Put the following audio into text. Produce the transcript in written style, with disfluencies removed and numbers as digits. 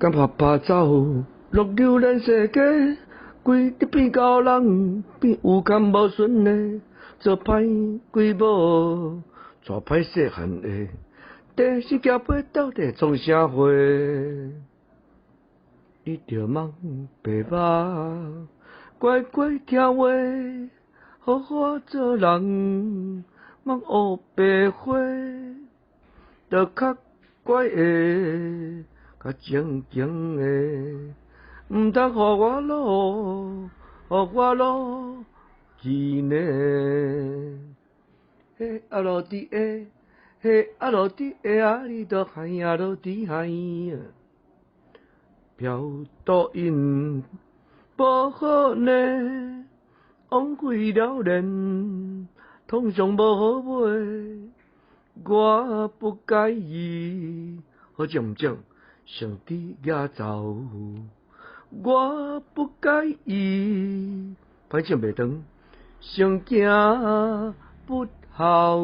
敢拍拍走，落流咱世界，规日变高人，变有干无顺的，做歹规某，带歹细汉的，第四脚尾到底创啥货？你着忙白目，乖乖听话，好好做人，莫学白花，着较乖的。较正经的，毋通予我落，予我落去呢。嘿啊落地的，嘿啊落地的啊，你都海啊落地海啊，飘抖音无好呢，枉费了年，通常无好买，我不介意，好正毋正？上帝野走，我不介意，反正袂长，上惊不好。